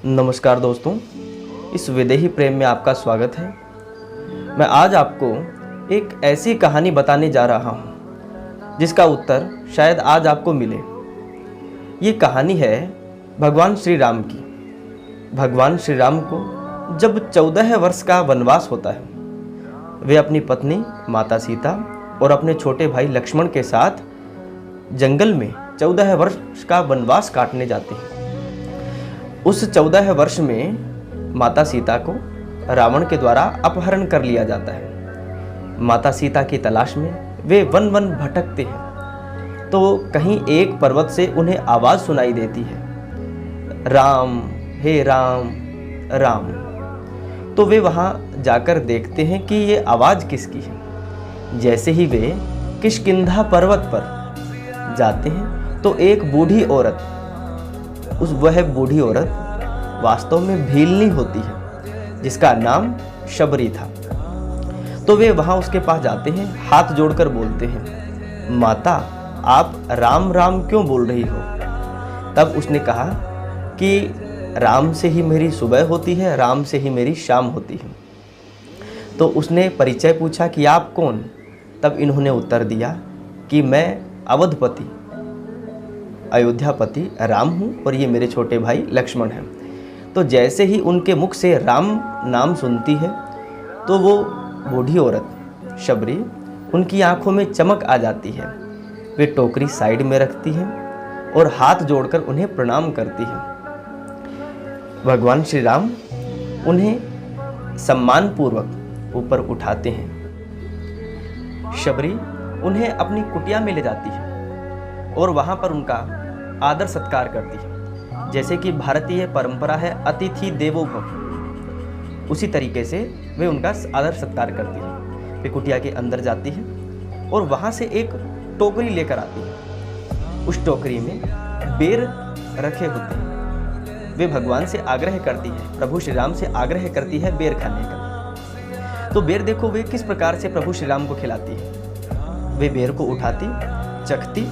नमस्कार दोस्तों, इस विदेही प्रेम में आपका स्वागत है। मैं आज आपको एक ऐसी कहानी बताने जा रहा हूँ जिसका उत्तर शायद आज आपको मिले। ये कहानी है भगवान श्री राम की। भगवान श्री राम को जब 14 वर्ष का वनवास होता है, वे अपनी पत्नी माता सीता और अपने छोटे भाई लक्ष्मण के साथ जंगल में 14 वर्ष का वनवास काटने जाते हैं। उस 14 वर्ष में माता सीता को रावण के द्वारा अपहरण कर लिया जाता है। माता सीता की तलाश में वे वन वन भटकते हैं तो कहीं एक पर्वत से उन्हें आवाज़ सुनाई देती है, राम हे राम राम। तो वे वहाँ जाकर देखते हैं कि ये आवाज़ किसकी है। जैसे ही वे किष्किंधा पर्वत पर जाते हैं तो एक बूढ़ी औरत, वह बूढ़ी औरत वास्तव में भीलनी होती है जिसका नाम शबरी था। तो वे वहाँ उसके पास जाते हैं, हाथ जोड़कर बोलते हैं, माता आप राम राम क्यों बोल रही हो? तब उसने कहा कि राम से ही मेरी सुबह होती है, राम से ही मेरी शाम होती है। तो उसने परिचय पूछा कि आप कौन? तब इन्होंने उत्तर दिया कि मैं अवधपति अयोध्यापति राम हूँ और ये मेरे छोटे भाई लक्ष्मण हैं। तो जैसे ही उनके मुख से राम नाम सुनती है तो वो बूढ़ी औरत शबरी, उनकी आंखों में चमक आ जाती है। वे टोकरी साइड में रखती हैं और हाथ जोड़कर उन्हें प्रणाम करती है। भगवान श्री राम उन्हें सम्मानपूर्वक ऊपर उठाते हैं। शबरी उन्हें अपनी कुटिया में ले जाती है और वहाँ पर उनका आदर सत्कार करती है। जैसे कि भारतीय परंपरा है अतिथि देवो भव, उसी तरीके से वे उनका आदर सत्कार करती है। वे कुटिया के अंदर जाती है और वहाँ से एक टोकरी लेकर आती है। उस टोकरी में बेर रखे होते हैं। वे भगवान से आग्रह करती है, प्रभु श्री राम से आग्रह करती है बेर खाने का। तो बेर देखो वे किस प्रकार से प्रभु श्री राम को खिलाती है। वे बेर को उठाती, चखती,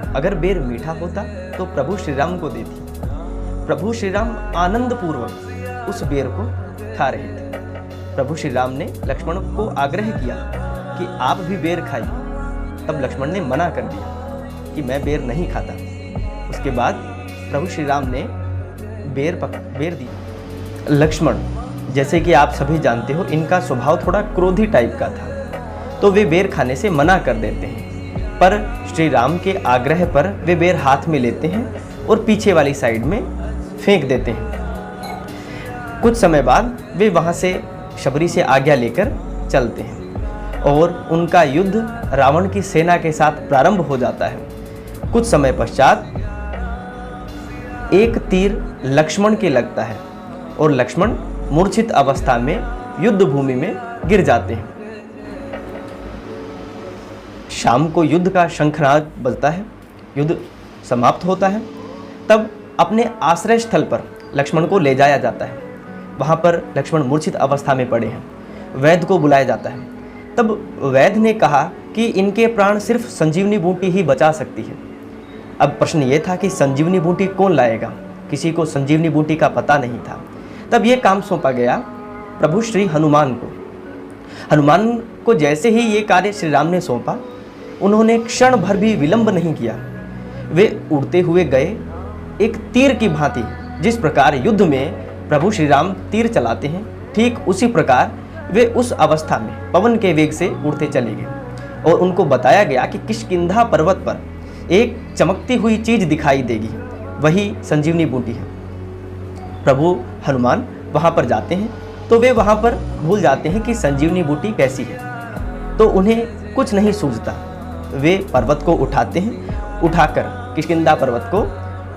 अगर बेर मीठा होता तो प्रभु श्री राम को देती। प्रभु श्री राम आनंद पूर्वक उस बेर को खा रहे थे। प्रभु श्री राम ने लक्ष्मण को आग्रह किया कि आप भी बेर खाइए। तब लक्ष्मण ने मना कर दिया कि मैं बेर नहीं खाता। उसके बाद प्रभु श्री राम ने बेर दी। लक्ष्मण, जैसे कि आप सभी जानते हो, इनका स्वभाव थोड़ा क्रोधी टाइप का था, तो वे बेर खाने से मना कर देते हैं। पर श्री राम के आग्रह पर वे बेर हाथ में लेते हैं और पीछे वाली साइड में फेंक देते हैं। कुछ समय बाद वे वहाँ से शबरी से आज्ञा लेकर चलते हैं और उनका युद्ध रावण की सेना के साथ प्रारंभ हो जाता है। कुछ समय पश्चात एक तीर लक्ष्मण के लगता है और लक्ष्मण मूर्छित अवस्था में युद्ध भूमि में गिर जाते हैं। शाम को युद्ध का शंखनाद बजता है, युद्ध समाप्त होता है। तब अपने आश्रय स्थल पर लक्ष्मण को ले जाया जाता है। वहाँ पर लक्ष्मण मूर्छित अवस्था में पड़े हैं। वैद्य को बुलाया जाता है। तब वैद्य ने कहा कि इनके प्राण सिर्फ संजीवनी बूटी ही बचा सकती है। अब प्रश्न ये था कि संजीवनी बूटी कौन लाएगा? किसी को संजीवनी बूटी का पता नहीं था। तब ये काम सौंपा गया प्रभु श्री हनुमान को। हनुमान को जैसे ही ये कार्य श्री राम ने सौंपा, उन्होंने क्षण भर भी विलंब नहीं किया। वे उड़ते हुए गए एक तीर की भांति। जिस प्रकार युद्ध में प्रभु श्री राम तीर चलाते हैं, ठीक उसी प्रकार वे उस अवस्था में पवन के वेग से उड़ते चले गए और उनको बताया गया कि किष्किंधा पर्वत पर एक चमकती हुई चीज दिखाई देगी, वही संजीवनी बूटी है। प्रभु हनुमान वहाँ पर जाते हैं तो वे वहाँ पर भूल जाते हैं कि संजीवनी बूटी कैसी है, तो उन्हें कुछ नहीं सूझता। वे पर्वत को उठाते हैं, उठाकर किष्किंधा पर्वत को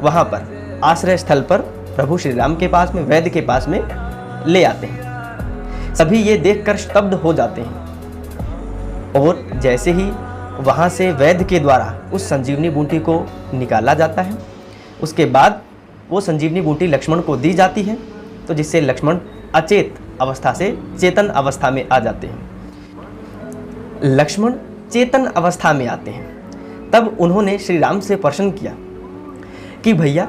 वहाँ पर आश्रय स्थल पर प्रभु श्री राम के पास में, वैद्य के पास में ले आते हैं। सभी ये देखकर स्तब्ध हो जाते हैं और जैसे ही वहाँ से वैद्य के द्वारा उस संजीवनी बूटी को निकाला जाता है, उसके बाद वो संजीवनी बूटी लक्ष्मण को दी जाती है, तो जिससे लक्ष्मण अचेत अवस्था से चेतन अवस्था में आ जाते हैं। लक्ष्मण चेतन अवस्था में आते हैं। तब उन्होंने श्री राम से प्रश्न किया कि भैया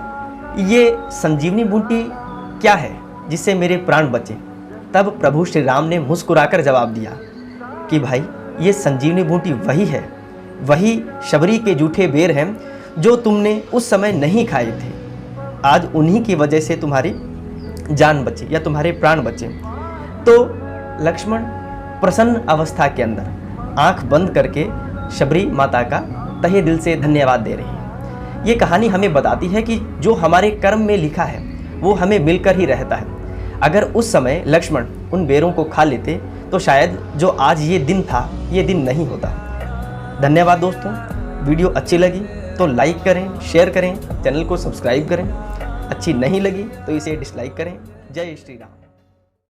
ये संजीवनी बूटी क्या है जिससे मेरे प्राण बचे? तब प्रभु श्री राम ने मुस्कुराकर जवाब दिया कि भाई, ये संजीवनी बूटी वही है, वही शबरी के जूठे बेर हैं जो तुमने उस समय नहीं खाए थे। आज उन्हीं की वजह से तुम्हारी जान बची या तुम्हारे प्राण बचे। तो लक्ष्मण प्रसन्न अवस्था के अंदर आंख बंद करके शबरी माता का तहे दिल से धन्यवाद दे रहे हैं। ये कहानी हमें बताती है कि जो हमारे कर्म में लिखा है वो हमें मिलकर ही रहता है। अगर उस समय लक्ष्मण उन बेरों को खा लेते तो शायद जो आज ये दिन था ये दिन नहीं होता। धन्यवाद दोस्तों। वीडियो अच्छी लगी तो लाइक करें, शेयर करें, चैनल को सब्सक्राइब करें। अच्छी नहीं लगी तो इसे डिसलाइक करें। जय श्री राम।